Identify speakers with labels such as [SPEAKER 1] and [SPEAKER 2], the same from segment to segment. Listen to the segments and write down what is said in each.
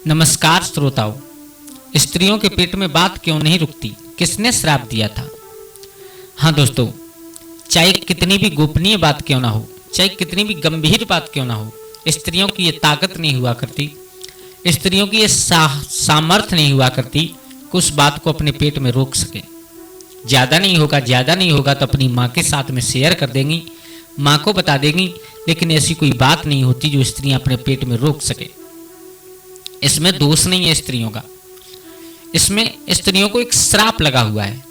[SPEAKER 1] नमस्कार श्रोताओं। स्त्रियों के पेट में बात क्यों नहीं रुकती, किसने श्राप दिया था? हाँ दोस्तों, चाहे कितनी भी गोपनीय बात क्यों ना हो, चाहे कितनी भी गंभीर बात क्यों ना हो, स्त्रियों की ये ताकत नहीं हुआ करती, स्त्रियों की ये सामर्थ्य नहीं हुआ करती कि उस बात को अपने पेट में रोक सके। ज़्यादा नहीं होगा तो अपनी माँ के साथ में शेयर कर देंगी, माँ को बता देंगी, लेकिन ऐसी कोई बात नहीं होती जो स्त्रियाँ अपने पेट में रोक सके। इसमें दोष नहीं है स्त्रियों का, इसमें स्त्रियों को एक श्राप लगा हुआ है,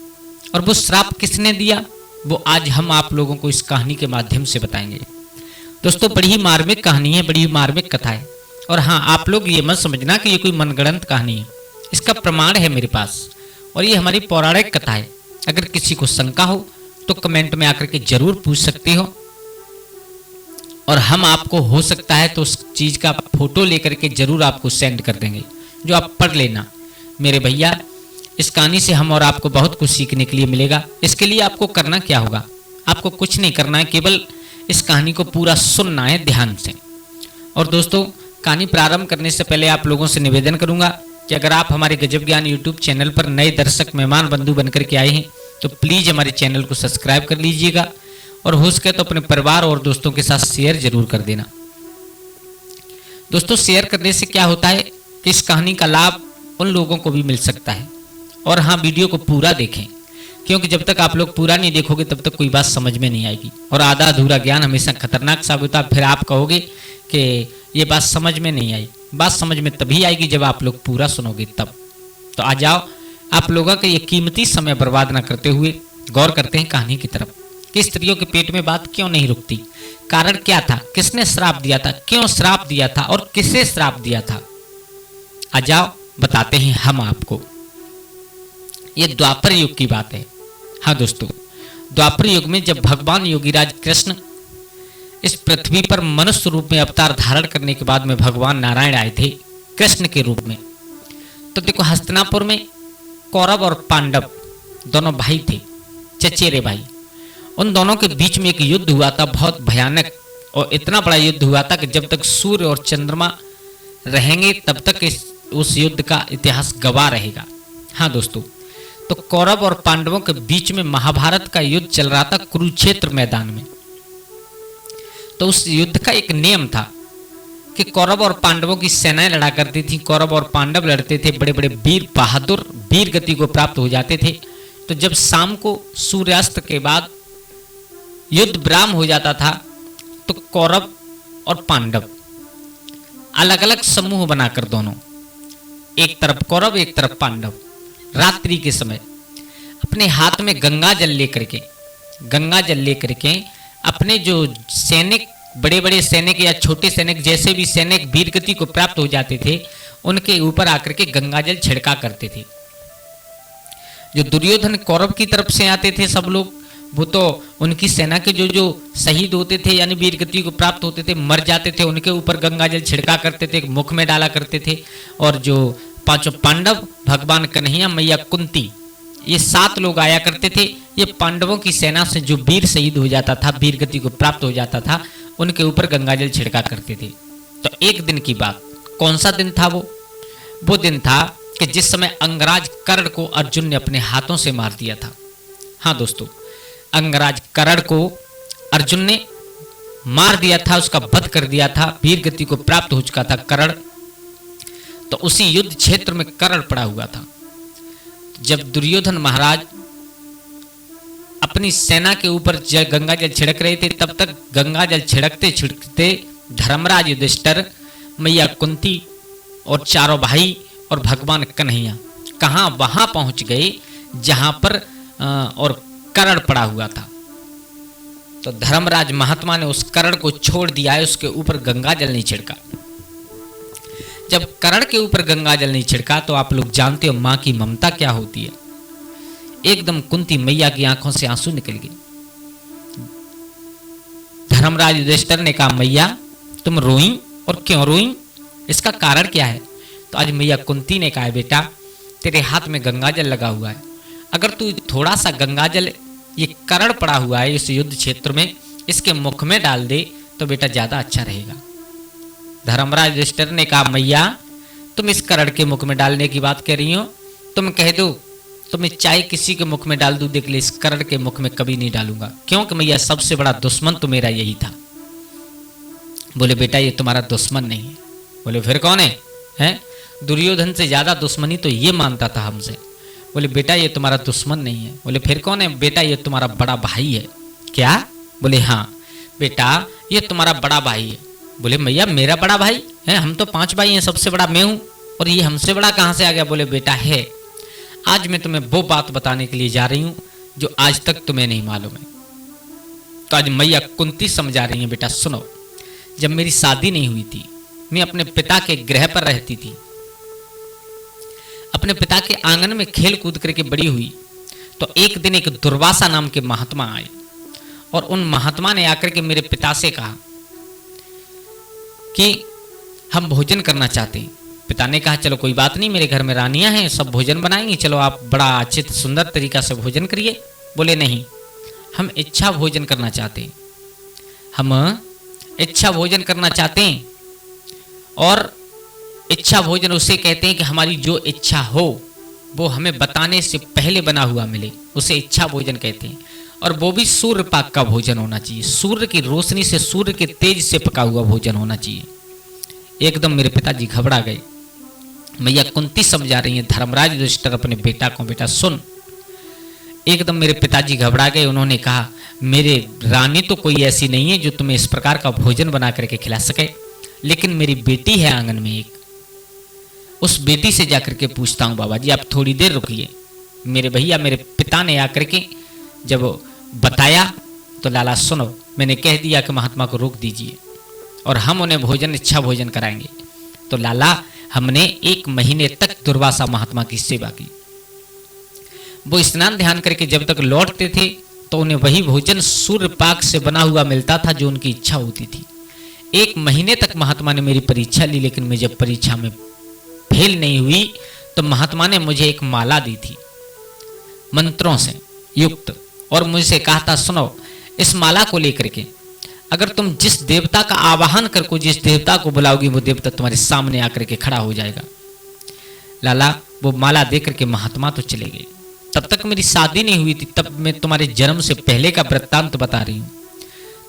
[SPEAKER 1] और वो श्राप किसने दिया वो आज हम आप लोगों को इस कहानी के माध्यम से बताएंगे। दोस्तों, बड़ी ही मार्मिक कहानी है, बड़ी ही मार्मिक कथा है। और हाँ, आप लोग ये मत समझना कि ये कोई मनगढ़ंत कहानी है, इसका प्रमाण है मेरे पास, और ये हमारी पौराणिक कथा है। अगर किसी को शंका हो तो कमेंट में आकर के जरूर पूछ सकते हो, और हम आपको हो सकता है तो उस चीज़ का फोटो लेकर के जरूर आपको सेंड कर देंगे, जो आप पढ़ लेना। मेरे भैया, इस कहानी से हम और आपको बहुत कुछ सीखने के लिए मिलेगा। इसके लिए आपको करना क्या होगा? आपको कुछ नहीं करना है, केवल इस कहानी को पूरा सुनना है ध्यान से। और दोस्तों, कहानी प्रारंभ करने से पहले आप लोगों से निवेदन करूंगा कि अगर आप हमारे गजब ज्ञान यूट्यूब चैनल पर नए दर्शक मेहमान बंधु बनकर के आए हैं तो प्लीज़ हमारे चैनल को सब्सक्राइब कर लीजिएगा, और हो सके तो अपने परिवार और दोस्तों के साथ शेयर जरूर कर देना। दोस्तों, शेयर करने से क्या होता है कि इस कहानी का लाभ उन लोगों को भी मिल सकता है। और हाँ, वीडियो को पूरा देखें, क्योंकि जब तक आप लोग पूरा नहीं देखोगे तब तक कोई बात समझ में नहीं आएगी, और आधा अधूरा ज्ञान हमेशा खतरनाक साबित होता है। फिर आप कहोगे कि ये बात समझ में नहीं आई। बात समझ में तभी आएगी जब आप लोग पूरा सुनोगे तब। तो आ जाओ, आप लोगों का ये कीमती समय बर्बाद ना करते हुए गौर करते हैं कहानी की तरफ कि स्त्रियों के पेट में बात क्यों नहीं रुकती, कारण क्या था, किसने श्राप दिया था, क्यों श्राप दिया था और किसे श्राप दिया था। आ जाओ, बताते हैं हम आपको। ये द्वापर युग की बात है। हाँ दोस्तों, द्वापर युग में जब भगवान योगीराज कृष्ण इस पृथ्वी पर मनुष्य रूप में अवतार धारण करने के बाद में भगवान नारायण आए थे कृष्ण के रूप में, तो देखो हस्तिनापुर में कौरव और पांडव दोनों भाई थे, चचेरे भाई। उन दोनों के बीच में एक युद्ध हुआ था, बहुत भयानक, और इतना बड़ा युद्ध हुआ था कि जब तक सूर्य और चंद्रमा रहेंगे तब तक उस युद्ध का इतिहास गवाह रहेगा। हाँ दोस्तों, तो कौरव और पांडवों के बीच में महाभारत का युद्ध चल रहा था कुरुक्षेत्र मैदान में। तो उस युद्ध का एक नियम था कि कौरव और पांडवों की सेनाएं लड़ा करती थी, कौरव और पांडव लड़ते थे, बड़े बड़े वीर बहादुर वीर गति को प्राप्त हो जाते थे। तो जब शाम को सूर्यास्त के बाद युद्ध विराम हो जाता था तो कौरव और पांडव अलग अलग समूह बनाकर, दोनों एक तरफ कौरव एक तरफ पांडव, रात्रि के समय अपने हाथ में गंगा जल लेकर के अपने जो सैनिक, बड़े बड़े सैनिक या छोटे सैनिक, जैसे भी सैनिक वीर गति को प्राप्त हो जाते थे, उनके ऊपर आकर के गंगा जल छिड़का करते थे। जो दुर्योधन कौरव की तरफ से आते थे सब लोग, वो तो उनकी सेना के जो शहीद होते थे यानी वीर गति को प्राप्त होते थे, मर जाते थे, उनके ऊपर गंगा जल छिड़का करते थे, मुख में डाला करते थे। और जो पांचों पांडव, भगवान कन्हैया, मैया कुंती, ये 7 लोग आया करते थे। ये पांडवों की सेना से जो वीर शहीद हो जाता था, वीर गति को प्राप्त हो जाता था, उनके ऊपर गंगा जल छिड़का करते थे। तो एक दिन की बात, कौन सा दिन था वो दिन था कि जिस समय अंगराज कर्ण को अर्जुन ने अपने हाथों से मार दिया था। हाँ दोस्तों, अंगराज कर्ण को अर्जुन ने मार दिया था, उसका वध कर दिया था, वीर गति को प्राप्त हो चुका था कर्ण। तो उसी युद्ध क्षेत्र में कर्ण पड़ा हुआ था। जब दुर्योधन महाराज अपनी सेना के ऊपर गंगा जल छिड़क रहे थे, तब तक गंगा जल छिड़कते छिड़कते धर्मराज युधिष्ठिर, मैया कुंती और चारों भाई और भगवान कन्हैया कहाँ वहां पहुंच गए जहां पर और कर्ण पड़ा हुआ था। तो धर्मराज महात्मा ने उस कर्ण को छोड़ दिया है, उसके ऊपर गंगा जल नहीं छिड़का। जब कर्ण के ऊपर गंगा जल नहीं छिड़का तो आप लोग जानते हो मां की ममता क्या होती है। एकदम कुंती मैया की आंखों से आंसू निकल गए। धर्मराज युधिष्ठिर ने कहा, मैया तुम रोई, और क्यों रोई, इसका कारण क्या है? तो आज मैया कुंती ने कहा, बेटा तेरे हाथ में गंगा जल लगा हुआ है, अगर तू थोड़ा सा गंगा जल, ये कर्ण पड़ा हुआ है इस युद्ध क्षेत्र में, इसके मुख में डाल दे तो बेटा ज्यादा अच्छा रहेगा। धर्मराज युधिष्ठिर ने कहा, मैया तुम इस करण के मुख में डालने की बात कह रही हो? तुम कह दो तो मैं चाय किसी के मुख में डाल दूं, देख ले इस करण के मुख में कभी नहीं डालूंगा, क्योंकि मैया सबसे बड़ा दुश्मन तो मेरा यही था। बोले बेटा ये तुम्हारा दुश्मन नहीं है। बोले फिर कौन है? हैं? दुर्योधन से ज्यादा दुश्मनी तो ये मानता था हमसे। बोले बेटा ये तुम्हारा दुश्मन नहीं है। बोले फिर कौन है? बेटा ये तुम्हारा बड़ा भाई है। क्या? बोले हाँ बेटा ये तुम्हारा बड़ा भाई है। बोले मैया मेरा बड़ा भाई है? हम तो 5 भाई हैं, सबसे बड़ा मैं हूं, और ये हमसे बड़ा कहां से आ गया? बोले बेटा है, आज मैं तुम्हें वो बात बताने के लिए जा रही हूं जो आज तक तुम्हें नहीं मालूम है। तो आज मैया कुंती समझा रही है, बेटा सुनो, जब मेरी शादी नहीं हुई थी, मैं अपने पिता के गृह पर रहती थी, अपने पिता के आंगन में खेल कूद करके बड़ी हुई। तो एक दिन एक दुर्वासा नाम के महात्मा आए, और उन महात्मा ने आकर के मेरे पिता से कहा कि हम भोजन करना चाहते हैं। पिता ने कहा चलो कोई बात नहीं, मेरे घर में रानियां हैं, सब भोजन बनाएंगी, चलो आप बड़ा अच्छे सुंदर तरीका से भोजन करिए। बोले नहीं, हम इच्छा भोजन करना चाहते हैं, हम इच्छा भोजन करना चाहते हैं, और इच्छा भोजन उसे कहते हैं कि हमारी जो इच्छा हो वो हमें बताने से पहले बना हुआ मिले, उसे इच्छा भोजन कहते हैं। और वो भी सूर्य पाक का भोजन होना चाहिए, सूर्य की रोशनी से, सूर्य के तेज से पका हुआ भोजन होना चाहिए। एकदम मेरे पिताजी घबरा गए। मैया कुंती समझा रही है धर्मराज युधिष्ठिर अपने बेटा को, बेटा सुन। एकदम मेरे पिताजी घबरा गए। उन्होंने कहा मेरे रानी तो कोई ऐसी नहीं है जो तुम्हें इस प्रकार का भोजन बना करके खिला सके, लेकिन मेरी बेटी है आंगन में एक, उस बेटी से जाकर के पूछता हूँ। बाबा जी आप थोड़ी देर रुकिए। मेरे भैया मेरे पिता ने आकर के जब बताया तो लाला सुनो, मैंने कह दिया कि महात्मा को रोक दीजिए और हम उन्हें भोजन, इच्छा भोजन कराएंगे। तो लाला हमने 1 महीने तक दुर्वासा महात्मा की सेवा की। वो स्नान ध्यान करके जब तक लौटते थे तो उन्हें वही भोजन सूर्य पाक से बना हुआ मिलता था जो उनकी इच्छा होती थी। 1 महीने तक महात्मा ने मेरी परीक्षा ली, लेकिन मैं जब परीक्षा में फेल नहीं हुई तो महात्मा ने मुझे एक माला दी थी मंत्रों से युक्त, और मुझसे कहा था सुनो, इस माला को लेकर के अगर तुम जिस देवता का आवाहन करके जिस देवता को बुलाओगी वो देवता तुम्हारे सामने आकर के खड़ा हो जाएगा। लाला वो माला देकर के महात्मा तो चले गए। तब तक मेरी शादी नहीं हुई थी, तब मैं तुम्हारे जन्म से पहले का वृत्तांत बता रही हूँ।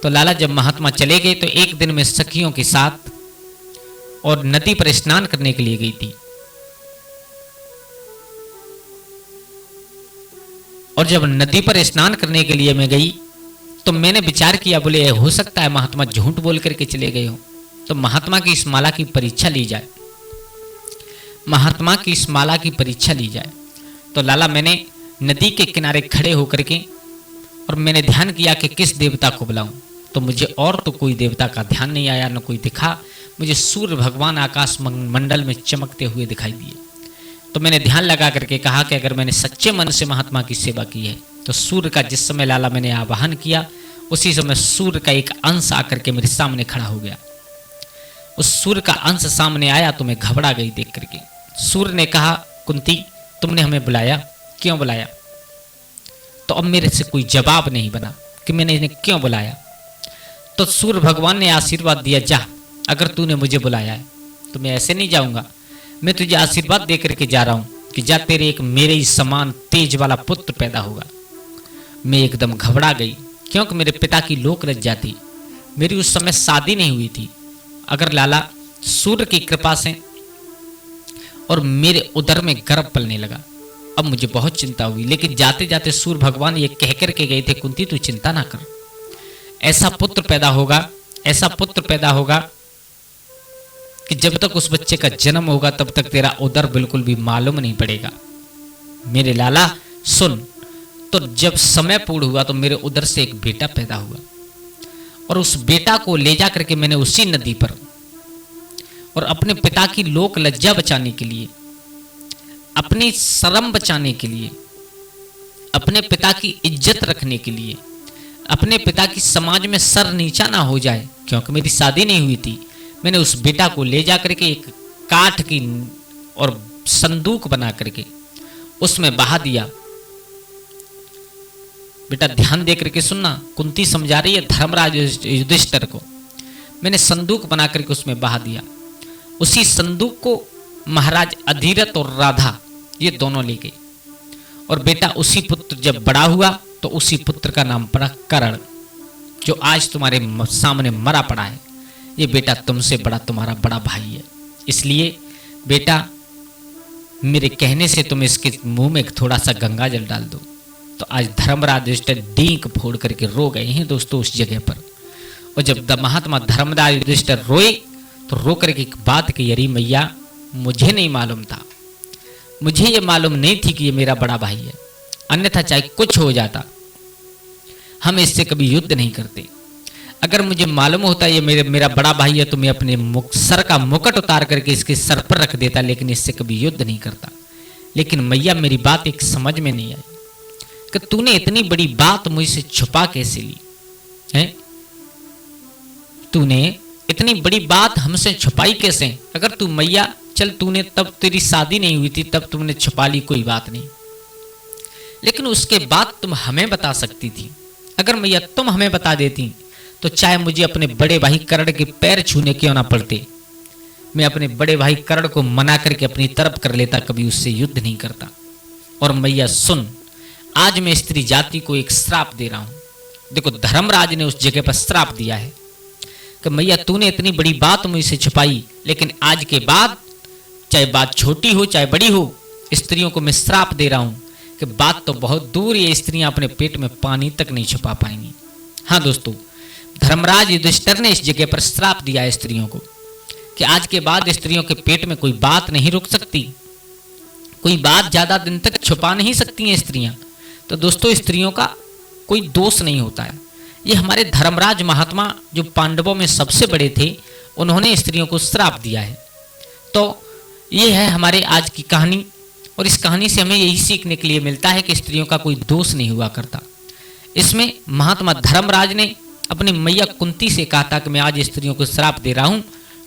[SPEAKER 1] तो लाला जब महात्मा चले गए तो एक दिन मैं सखियों के साथ और नदी पर स्नान करने के लिए गई थी, और जब नदी पर स्नान करने के लिए मैं गई तो मैंने विचार किया, बोले हो सकता है महात्मा झूठ बोल करके चले गए हो, तो महात्मा की इस माला की परीक्षा ली जाए, महात्मा की इस माला की परीक्षा ली जाए। तो लाला मैंने नदी के किनारे खड़े होकर के और मैंने ध्यान किया कि किस देवता को बुलाऊं, तो मुझे और तो कोई देवता का ध्यान नहीं आया, न कोई दिखा। मुझे सूर्य भगवान आकाश मंडल में चमकते हुए दिखाई दिए। तो मैंने ध्यान लगा करके कहा कि अगर मैंने सच्चे मन से महात्मा की सेवा की है तो सूर्य का जिस समय लाला मैंने आवाहन किया उसी समय सूर्य का एक अंश आकर के मेरे सामने खड़ा हो गया। उस सूर्य का अंश सामने आया तो मैं घबरा गई देख करके। सूर्य ने कहा कुंती तुमने हमें बुलाया, क्यों बुलाया? तो अब मेरे से कोई जवाब नहीं बना कि मैंने इन्हें क्यों बुलाया। तो सूर्य भगवान ने आशीर्वाद दिया, जा अगर तूने मुझे बुलाया है तो मैं ऐसे नहीं जाऊंगा, मैं तुझे आशीर्वाद दे करके जा रहा हूं कि जा तेरे एक मेरे ही समान तेज वाला पुत्र पैदा होगा। मैं एकदम घबरा गई क्योंकि मेरे पिता की लोक लज्जा थी, मेरी उस समय शादी नहीं हुई थी। अगर लाला सूर्य की कृपा से और मेरे उदर में गर्भ पलने लगा। अब मुझे बहुत चिंता हुई, लेकिन जाते जाते सूर्य भगवान ये कह कर के गए थे कुंती तू चिंता ना कर, ऐसा पुत्र पैदा होगा, ऐसा पुत्र पैदा होगा कि जब तक उस बच्चे का जन्म होगा तब तक तेरा उदर बिल्कुल भी मालूम नहीं पड़ेगा। मेरे लाला सुन, तो जब समय पूर्ण हुआ तो मेरे उदर से एक बेटा पैदा हुआ, और उस बेटा को ले जा करके मैंने उसी नदी पर और अपने पिता की लोक लज्जा बचाने के लिए, अपनी शर्म बचाने के लिए, अपने पिता की इज्जत रखने के लिए, अपने पिता की समाज में सर नीचा ना हो जाए, क्योंकि मेरी शादी नहीं हुई थी, मैंने उस बेटा को ले जा करके एक काठ की और संदूक बना करके उसमें बहा दिया। बेटा ध्यान दे करके सुनना, कुंती समझा रही है धर्मराज युधिष्ठिर को। मैंने संदूक बना करके उसमें बहा दिया। उसी संदूक को महाराज अधिरथ और राधा ये दोनों ले गए। और बेटा उसी पुत्र जब बड़ा हुआ तो उसी पुत्र का नाम पड़ा कर्ण, जो आज तुम्हारे सामने मरा पड़ा है। ये बेटा तुमसे बड़ा तुम्हारा बड़ा भाई है, इसलिए बेटा मेरे कहने से तुम इसके मुंह में थोड़ा सा गंगा जल डाल दो। तो आज धर्मराज युधिष्ठिर डींक फोड़ करके रो गए हैं दोस्तों उस जगह पर। और जब महात्मा धर्मराज युधिष्ठिर रोए तो रो करके एक बात कही, अरे मैया मुझे नहीं मालूम था, मुझे ये मालूम नहीं थी कि ये मेरा बड़ा भाई है, अन्यथा चाहे कुछ हो जाता हम इससे कभी युद्ध नहीं करते। अगर मुझे मालूम होता ये मेरा बड़ा भाई है तो मैं अपने सर का मुकुट उतार करके इसके सर पर रख देता, लेकिन इससे कभी युद्ध नहीं करता। लेकिन मैया मेरी बात एक समझ में नहीं आई कि तूने इतनी बड़ी बात मुझसे छुपा कैसे ली है? तूने इतनी बड़ी बात हमसे छुपाई कैसे? अगर तू मैया चल तूने तब तेरी शादी नहीं हुई थी तब तुमने छुपा ली, कोई बात नहीं, लेकिन उसके बाद तुम हमें बता सकती थी। अगर मैया तुम हमें बता देती तो चाहे मुझे अपने बड़े भाई कर्ण के पैर छूने क्यों ना पड़ते, मैं अपने बड़े भाई कर्ण को मना करके अपनी तरफ कर लेता, कभी उससे युद्ध नहीं करता। और मैया सुन, आज मैं स्त्री जाति को एक श्राप दे रहा हूं। देखो धर्मराज ने उस जगह पर श्राप दिया है कि मैया तूने इतनी बड़ी बात मुझसे छुपाई, लेकिन आज के बाद चाहे बात छोटी हो चाहे बड़ी हो, स्त्रियों को मैं श्राप दे रहा हूं कि बात तो बहुत दूर ये स्त्रियां अपने पेट में पानी तक नहीं छुपा पाएंगी। हाँ दोस्तों, धर्मराज युधिष्ठिर ने इस जगह पर श्राप दिया है स्त्रियों को कि आज के बाद स्त्रियों के पेट में कोई बात नहीं रुक सकती, कोई बात ज्यादा दिन तक छुपा नहीं सकती हैं स्त्रियां। तो दोस्तों स्त्रियों का कोई दोष नहीं होता है। ये हमारे धर्मराज महात्मा जो पांडवों में सबसे बड़े थे, उन्होंने स्त्रियों को श्राप दिया है। तो ये है हमारे आज की कहानी, और इस कहानी से हमें यही सीखने के लिए मिलता है कि स्त्रियों का कोई दोष नहीं हुआ करता। इसमें महात्मा धर्मराज ने अपनी मैया कुंती से कहा था कि मैं आज स्त्रियों को श्राप दे रहा हूं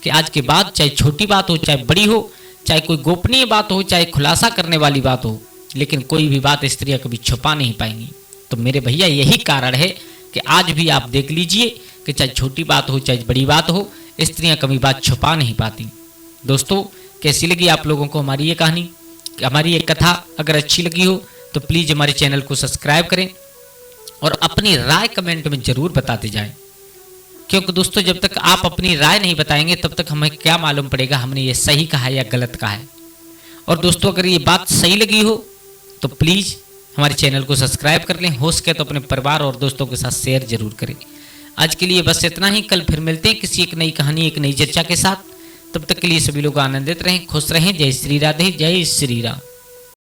[SPEAKER 1] कि आज के बाद चाहे छोटी बात हो चाहे बड़ी हो, चाहे कोई गोपनीय बात हो चाहे खुलासा करने वाली बात हो, लेकिन कोई भी बात स्त्रियां कभी छुपा नहीं पाएंगी। तो मेरे भैया यही कारण है कि आज भी आप देख लीजिए कि चाहे छोटी बात हो चाहे बड़ी बात हो, स्त्रियां कभी बात छुपा नहीं पाती। दोस्तों कैसी लगी आप लोगों को हमारी ये कहानी, हमारी ये कथा? अगर अच्छी लगी हो तो प्लीज़ हमारे चैनल को सब्सक्राइब करें और अपनी राय कमेंट में ज़रूर बताते जाएं, क्योंकि दोस्तों जब तक आप अपनी राय नहीं बताएंगे तब तक हमें क्या मालूम पड़ेगा हमने ये सही कहा है या गलत कहा है। और दोस्तों अगर ये बात सही लगी हो तो प्लीज़ हमारे चैनल को सब्सक्राइब कर लें, हो सके तो अपने परिवार और दोस्तों के साथ शेयर जरूर करें। आज के लिए बस इतना ही, कल फिर मिलते हैं किसी एक नई कहानी एक नई चर्चा के साथ। तब तक के लिए सभी लोग आनंदित रहें, खुश रहें। जय श्री राधे, जय श्री राम।